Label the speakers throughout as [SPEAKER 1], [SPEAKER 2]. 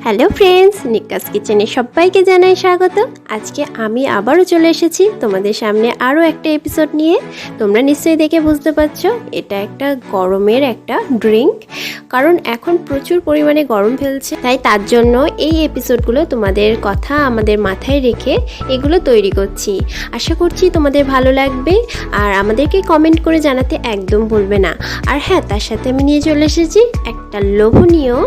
[SPEAKER 1] Hello friends, নিকাস কিচেনে সবাইকে জানাই স্বাগত। আজকে আমি আবারও চলে এসেছি তোমাদের সামনে আরও একটা এপিসোড নিয়ে। তোমরা নিশ্চয়ই দেখে বুঝতে পারছো এটা একটা গরমের একটা ড্রিঙ্ক, কারণ এখন প্রচুর পরিমাণে গরম ফেলছে, তাই তার জন্য এই এপিসোডগুলো তোমাদের কথা আমাদের মাথায় রেখে এগুলো তৈরি করছি। আশা করছি তোমাদের ভালো লাগবে, আর আমাদেরকে কমেন্ট করে জানাতে একদম ভুলবে না। আর হ্যাঁ, তার সাথে আমি নিয়ে চলে এসেছি একটা লোভনীয়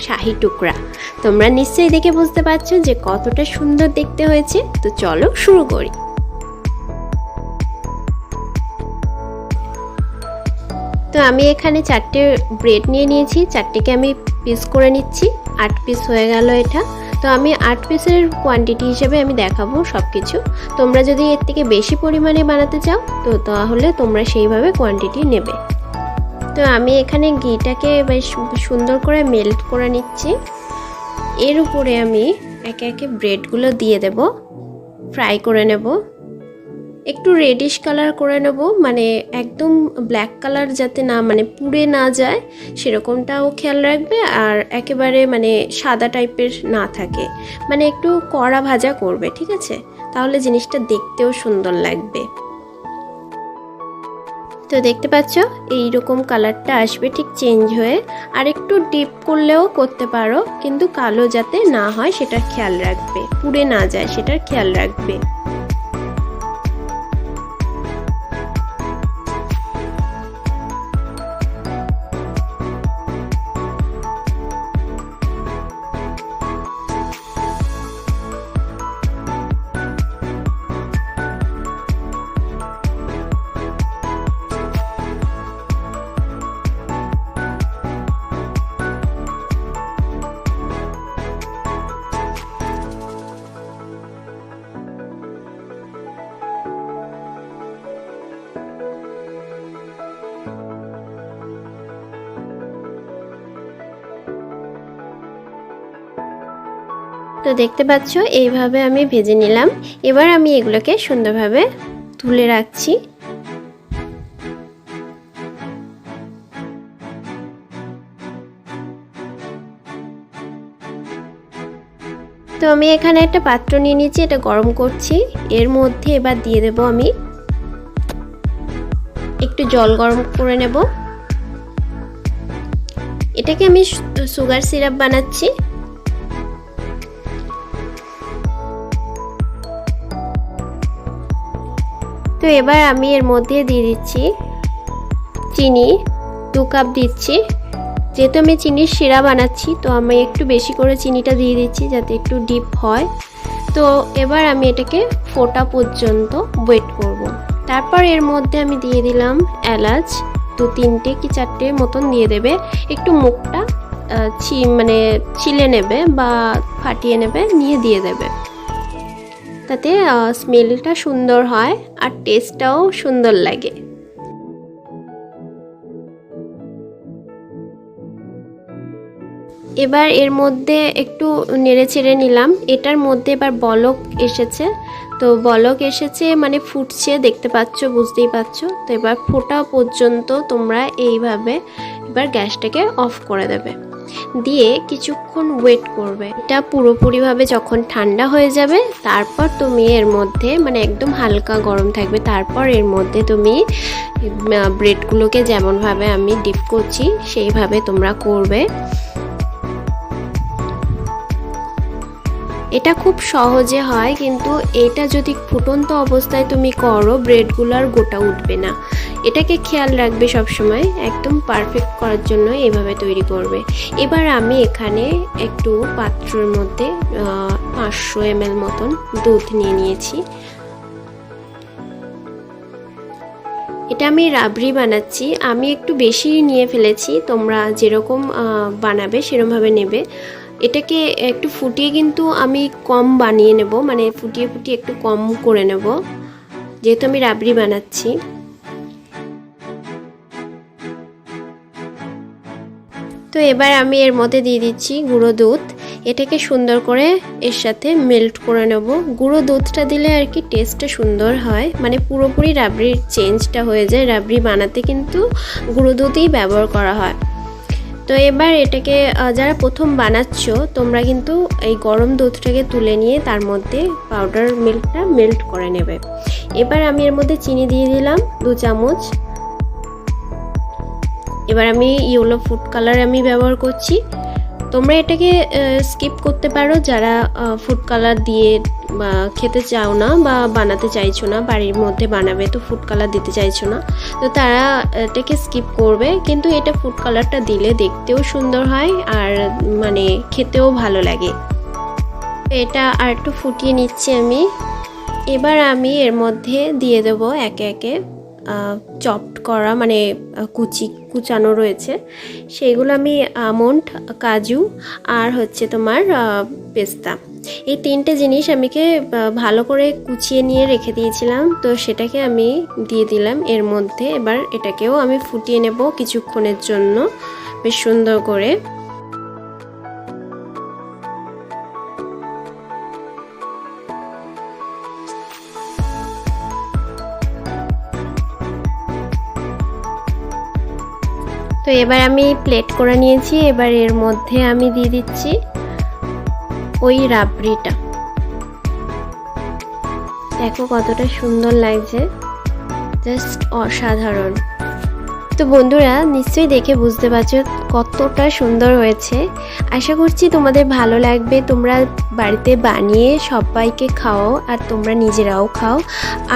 [SPEAKER 1] শাহি টুকরা। তোমরা নিশ্চয়ই দেখে বুঝতে পারছো যে কতটা সুন্দর দেখতে হয়েছে। তো চলো শুরু করি। তো আমি এখানে 4টে ব্রেড নিয়ে নিয়েছি, 4টেকে আমি পিস করে নিচ্ছি। 8 পিস হয়ে গেল এটা। তো আমি 8 পিসের কোয়ান্টিটি হিসেবে আমি দেখাবো সব কিছু। তোমরা যদি এর থেকে বেশি পরিমাণে বানাতে চাও তো তাহলে তোমরা সেইভাবে কোয়ান্টিটি নেবে। তো আমি এখানে ঘিটাকে বেশ সুন্দর করে মেল্ট করে নিচ্ছি। এর উপরে আমি একে একে ব্রেডগুলো দিয়ে দেব, ফ্রাই করে নেব। একটু রেডিশ কালার করে নেব, মানে একদম ব্ল্যাক কালার যাতে না মানে পুড়ে না যায় সেরকমটাও খেয়াল রাখবে। আর একেবারে মানে সাদা টাইপের না থাকে, মানে একটু কড়া ভাজা করবে, ঠিক আছে? তাহলে জিনিসটা দেখতেও সুন্দর লাগবে। তো দেখতে পাচ্ছ এইরকম কালারটা আসবে ঠিক চেঞ্জ হয়ে। আর একটু ডিপ করলেও করতে পারো, কিন্তু কালো যাতে না হয় সেটার খেয়াল রাখবে, পুড়ে না যায় সেটার খেয়াল রাখবে। তো দেখতে পাচ্ছ এইভাবে আমি ভেজে নিলাম। এবার আমি এগুলোকে সুন্দরভাবে তুলে রাখছি। তো আমি এখানে একটা পাত্র নিয়ে নিয়েছি, এটা গরম করছি। এর মধ্যে এবার দিয়ে দেব আমি একটু জল গরম করে নেব। এটাকে আমি সুগার সিরাপ বানাচ্ছি। তো এবার আমি এর মধ্যে দিয়ে দিচ্ছি চিনি, 2 কাপ দিচ্ছি। যেহেতু আমি চিনির শিরা বানাচ্ছি তো আমি একটু বেশি করে চিনিটা দিয়ে দিচ্ছি যাতে একটু ডিপ হয়। তো এবার আমি এটাকে ফোটা পর্যন্ত ওয়েট করব। তারপর এর মধ্যে আমি দিয়ে দিলাম এলাচ, 2-3টে কি 4টে মতন দিয়ে দেবে। একটু মুখটা মানে ছিলে নেবে বা ফাটিয়ে নেবে, নিয়ে দিয়ে দেবে, তাতে স্মেলটা সুন্দর হয় আর টেস্টটাও সুন্দর লাগে। এবার এর মধ্যে একটু নেড়ে চেড়ে নিলাম। এটার মধ্যে এবার বলক এসেছে, তো বলক এসেছে মানে ফুটছে, দেখতে পাচ্ছ, বুঝতেই পারছো। তো এবার ফোটা পর্যন্ত তোমরা এইভাবে এবার গ্যাসটাকে অফ করে দেবে, দিয়ে কিছুক্ষণ ওয়েট করবে। এটা পুরোপুরিভাবে যখন ঠান্ডা হয়ে যাবে তারপর তুমি এর মধ্যে মানে একদম হালকা গরম থাকবে, তারপর এর মধ্যে তুমি ব্রেডগুলোকে যেমনভাবে আমি ডিপ করছি সেইভাবে তোমরা করবে। এটা খুব সহজে হয়, কিন্তু এটা যদি ফুটন্ত অবস্থায় তুমি করো ব্রেডগুলো আর গোটা উঠবে না। এটাকে খেয়াল রাখবে সব সময়, একদম পারফেক্ট করার জন্য এভাবে তৈরি করবে। এবার আমি এখানে একটু পাত্রের মধ্যে 500 ml মতন দুধ নিয়ে নিয়েছি। এটা আমি রাবড়ি বানাচ্ছি, আমি একটু বেশি নিয়ে ফেলেছি, তোমরা যেরকম বানাবে সেরকমভাবে নেবে। এটাকে একটু ফুটিয়ে কিন্তু আমি কম বানিয়ে নেব, মানে ফুটিয়ে ফুটিয়ে একটু কম করে নেব যেহেতু আমি রাবড়ি বানাচ্ছি। তো এবার আমি এর মধ্যে দিয়ে দিচ্ছি গুঁড়ো দুধ। এটাকে সুন্দর করে এর সাথে মেল্ট করে নেব। গুঁড়ো দুধটা দিলে আর কি টেস্টটা সুন্দর হয়, মানে পুরোপুরি রাবড়ির চেঞ্জটা হয়ে যায়। রাবড়ি বানাতে কিন্তু গুঁড়ো দুধই ব্যবহার করা হয়। তো এবার এটাকে যারা প্রথম বানাচ্ছ তোমরা কিন্তু এই গরম দুধটাকে তুলে নিয়ে তার মধ্যে পাউডার মিল্কটা মেল্ট করে নেবে। এবার আমি এর মধ্যে চিনি দিয়ে দিলাম 2 চামচ। এবার আমি ইয়েলো ফুড কালার আমি ব্যবহার করছি। তোমরা এটাকে স্কিপ করতে পারো যারা ফুড কালার দিয়ে খেতে চাও না বা বানাতে চাইছো না, বাড়ির মধ্যে বানাবে তো ফুড কালার দিতে চাইছো না, তো তারা এটাকে স্কিপ করবে। কিন্তু এটা ফুড কালারটা দিলে দেখতেও সুন্দর হয় আর মানে খেতেও ভালো লাগে। এটা আর একটু ফুটিয়ে নিচ্ছি আমি। এবার আমি এর মধ্যে দিয়ে দেবো একে একে চপড করা মানে কুচানো রয়েছে সেইগুলো। আমি আমন্ড, কাজু আর হচ্ছে তোমার পেস্তা, এই 3টে জিনিস আমিকে ভালো করে কুচিয়ে নিয়ে রেখে দিয়েছিলাম, তো সেটাকে আমি দিয়ে দিলাম এর মধ্যে। এবার এটাকেও আমি ফুটিয়ে নেব কিছুক্ষণের জন্য বেশ সুন্দর করে। তো এবার আমি প্লেট করে নিয়েছি। এবার এর মধ্যে আমি দিয়ে দিচ্ছি ওই রাবড়িটা। দেখো কতটা সুন্দর লাগছে, জাস্ট অসাধারণ। তো বন্ধুরা নিশ্চয়ই দেখে বুঝতে পারছো কতটা সুন্দর হয়েছে। আশা করছি তোমাদের ভালো লাগবে। তোমরা বাড়িতে বানিয়ে সবাইকে খাও আর তোমরা নিজেরাও খাও,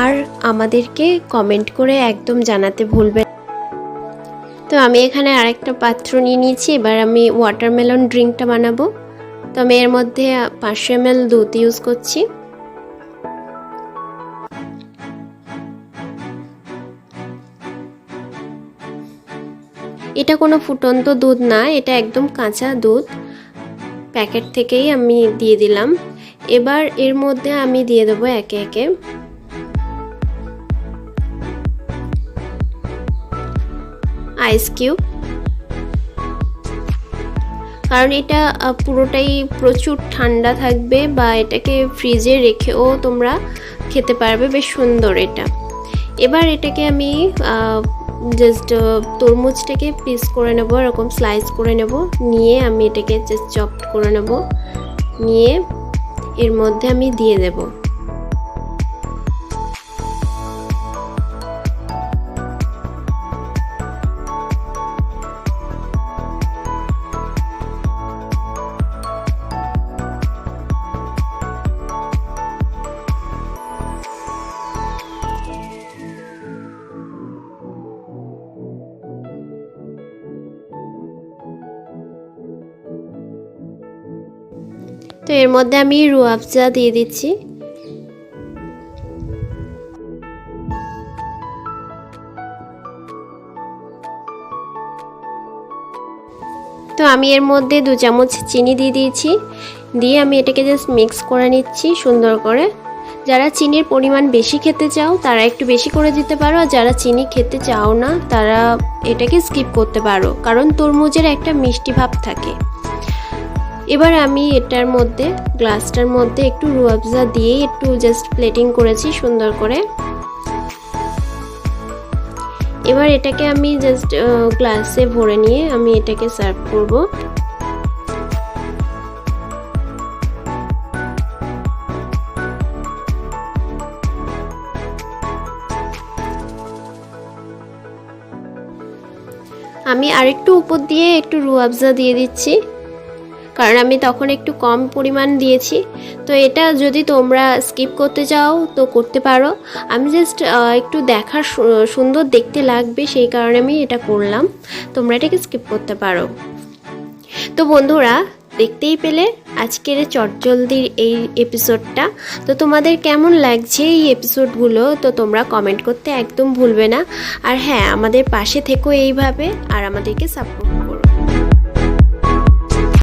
[SPEAKER 1] আর আমাদেরকে কমেন্ট করে একদম জানাতে ভুলবে। তো আমি এখানে আরেকটা পাত্র নিয়ে নিয়েছি। এবার আমি ওয়াটারমেলন ড্রিঙ্কটা বানাবো। তো আমি এর মধ্যে 500 ml দুধ ইউজ করছি। এটা কোনো ফুটন্ত দুধ না, এটা একদম কাঁচা দুধ, প্যাকেট থেকেই আমি দিয়ে দিলাম। এবার এর মধ্যে আমি দিয়ে দেবো একে একে আইস কিউব, কারণ এটা পুরোটাই প্রচুর ঠান্ডা থাকবে বা এটাকে ফ্রিজে রেখেও তোমরা খেতে পারবে, বেশ সুন্দর এটা। এবার এটাকে আমি জাস্ট তরমুজটাকে পিস করে নেব, এরকম স্লাইস করে নেব, নিয়ে আমি এটাকে জাস্ট চপড করে নেব, নিয়ে এর মধ্যে আমি দিয়ে দেব। তো এর মধ্যে আমি রুয়াবজা দিয়ে দিচ্ছি। তো আমি এর মধ্যে 2 চামচ চিনি দিয়ে দিয়েছি, দিয়ে আমি এটাকে জাস্ট মিক্স করে নিচ্ছি সুন্দর করে। যারা চিনির পরিমাণ বেশি খেতে চাও তারা একটু বেশি করে দিতে পারো, আর যারা চিনি খেতে চাও না তারা এটাকে স্কিপ করতে পারো, কারণ তরমুজের একটা মিষ্টি ভাব থাকে। এবার আমি এটার মধ্যে গ্লাসটার মধ্যে একটু রুয়াবজা দিয়ে একটু জাস্ট প্লেটিং করেছি সুন্দর করে। এবার এটাকে আমি জাস্ট গ্লাসে ভরে নিয়ে আমি এটাকে সার্ভ করব। আমি আরেকটু উপর দিয়ে একটু রুয়াবজা দিয়ে দিচ্ছি, কারণ আমি তখন একটু কম পরিমাণ দিয়েছি। তো এটা যদি তোমরা স্কিপ করতে চাও তো করতে পারো, আমি জাস্ট একটু দেখার সুন্দর দেখতে লাগবে সেই কারণে আমি এটা করলাম, তোমরা এটাকে স্কিপ করতে পারো। তো বন্ধুরা দেখতেই পেলে আজকের চটজলদির এই এপিসোডটা। তো তোমাদের কেমন লাগছে এই এপিসোডগুলো তো তোমরা কমেন্ট করতে একদম ভুলবে না। আর হ্যাঁ, আমাদের পাশে থেকো এইভাবে আর আমাদেরকে সাপোর্ট